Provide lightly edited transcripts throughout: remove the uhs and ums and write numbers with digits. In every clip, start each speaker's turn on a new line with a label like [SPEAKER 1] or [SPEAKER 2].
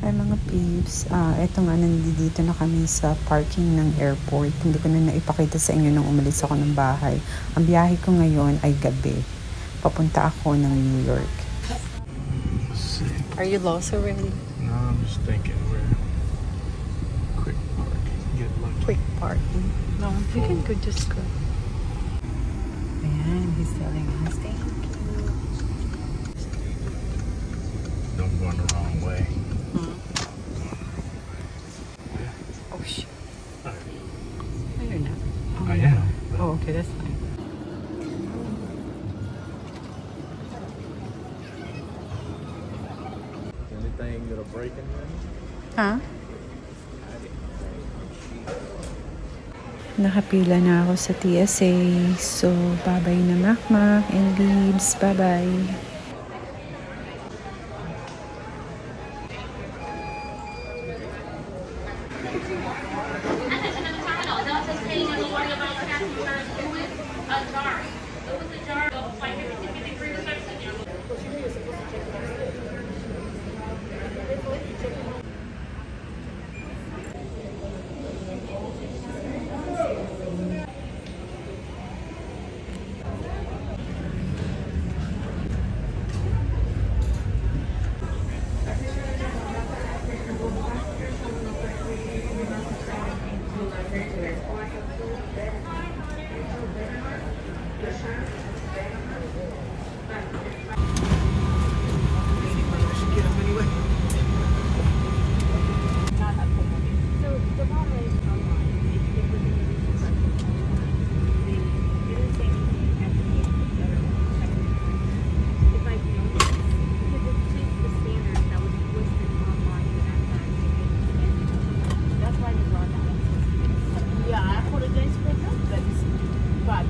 [SPEAKER 1] Ay mga peeps, eto nga nandito na kami sa parking ng airport. Hindi ko na naipakita sa inyo nung umalis ako ng bahay. Ang biyahe ko ngayon ay gabi. Papunta ako ng New York. Are you lost already?
[SPEAKER 2] No, I'm just thinking where quick parking. Get lucky.
[SPEAKER 1] Quick parking. No, you can go, just go. Ayan, he's telling us thank you.
[SPEAKER 2] Don't go in the wrong way.
[SPEAKER 1] Oh shit.
[SPEAKER 2] Alright.
[SPEAKER 1] No, you're not.
[SPEAKER 2] I am.
[SPEAKER 1] Oh, okay, that's fine.
[SPEAKER 2] Anything that'll break in there?
[SPEAKER 1] Ha? Nakapila na ako sa TSA. So, bye-bye na Makmak and Bibs. Bye-bye.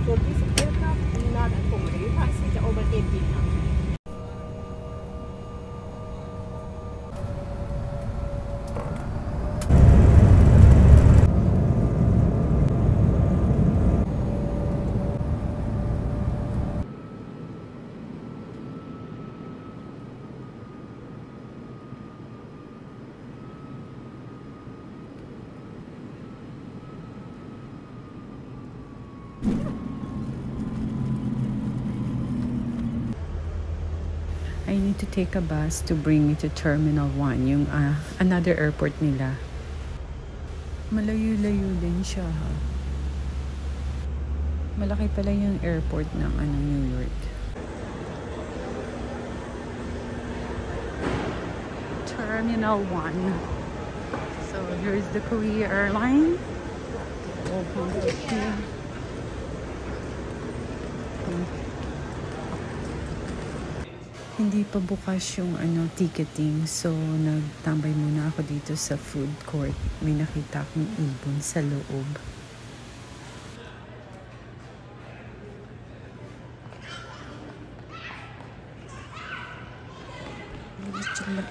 [SPEAKER 3] For this aircraft, not accommodate passenger over 18 now.
[SPEAKER 1] I need to take a bus to bring me to Terminal 1, yung another airport nila. Malayo-layo din siya, ha. Malaki pala yung airport ng New York. Terminal 1. So here's the Korea airline. Here. Hindi pa bukas yung ticketing, so nagtambay muna ako dito sa food court. May nakita akong ibon sa loob.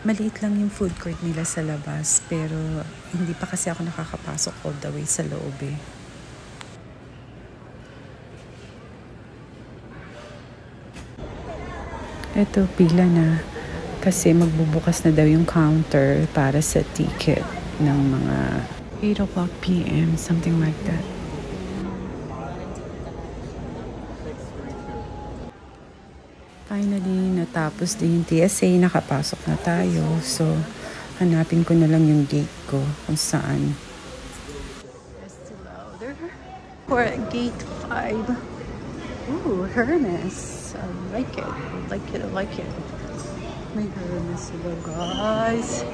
[SPEAKER 1] Maliit lang yung food court nila sa labas, pero hindi pa kasi ako nakakapasok all the way sa loob eh. Eto, pila na. Kasi magbubukas na daw yung counter para sa ticket ng mga 8 o'clock p.m. Something like that. Finally, natapos din yung TSA. Nakapasok na tayo. So, hanapin ko na lang yung gate ko kung saan. Just louder. We're at gate 5. Ooh, Hermes. I like it. I like it. May Hermes sila, guys.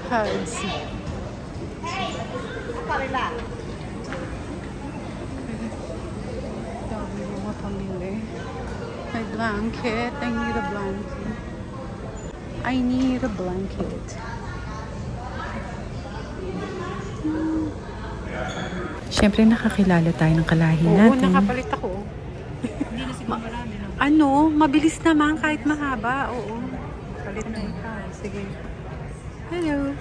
[SPEAKER 1] Cards. Dami mo mapamili. May blanket. I need a blanket. I need a blanket. Siyempre, nakakilala tayo ng kalahin natin.
[SPEAKER 3] Oo, nakapalit ako. Hindi na siguro marami.
[SPEAKER 1] Mabilis naman kahit mahaba. Oo. Palit na ikaw. Sige. Hello.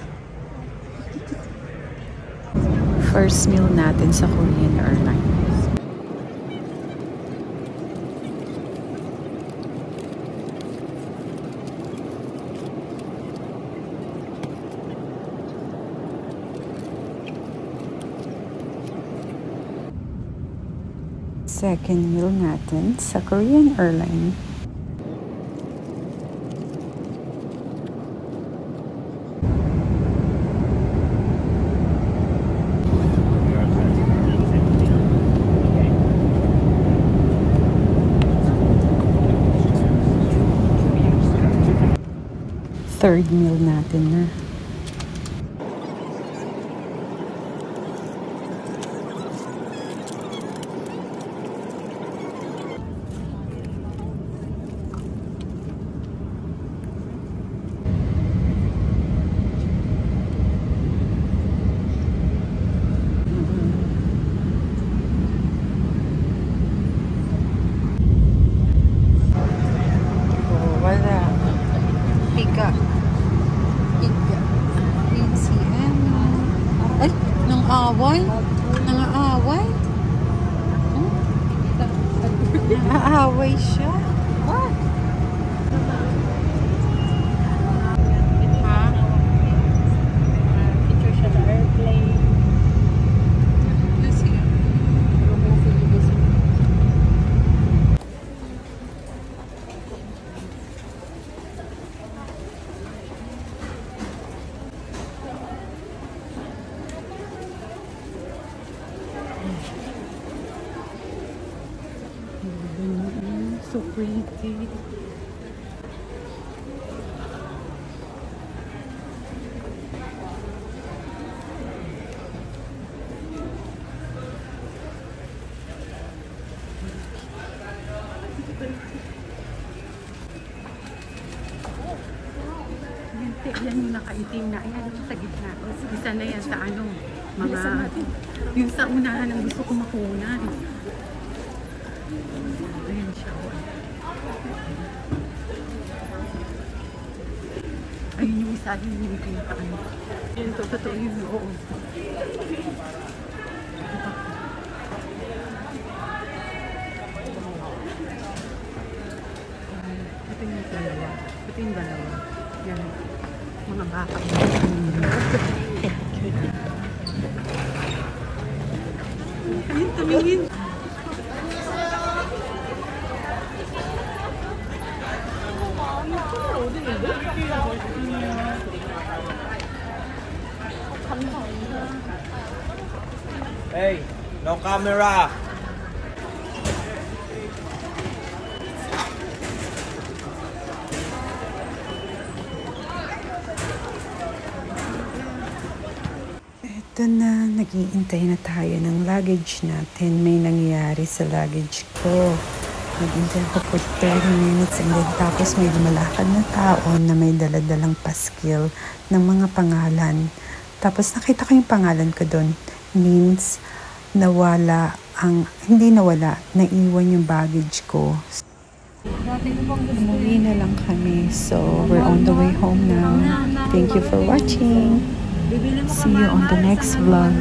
[SPEAKER 1] First meal natin sa Korean Airlines. Second meal natin sa Korean Airline. Third meal natin na. Wala. Higa. Ay, nang away? Nang-aaway? Nang-aaway siya? What? Ha?
[SPEAKER 3] Picture siya sa airplane.
[SPEAKER 1] So pretty. Yan yung nakaitim na. Ayan sa gitna. O, isa na yan sa ano. Mga, yung sa unahan ang gusto ko makunan. Ayan siya. Ayun yung isa. Yun yung pinakaano. Yun to. Totoo yun. Oo. Ito yung dalawa. Ito yung dalawa. Yan. Mga baka. Ayun, tumingin.
[SPEAKER 4] Hey, no camera.
[SPEAKER 1] Ito na, nag-iintay na tayo ng luggage natin. May nangyari sa luggage ko. Nag-intay ako for 30 minutes and then tapos may lumalakad na tao na may daladalang paskil ng mga pangalan. Tapos nakita ko yung pangalan ko doon. Means, hindi nawala, naiwan yung baggage ko. Umuwi na lang kami. So, we're on the way home now. Thank you for watching. See you on the next vlog.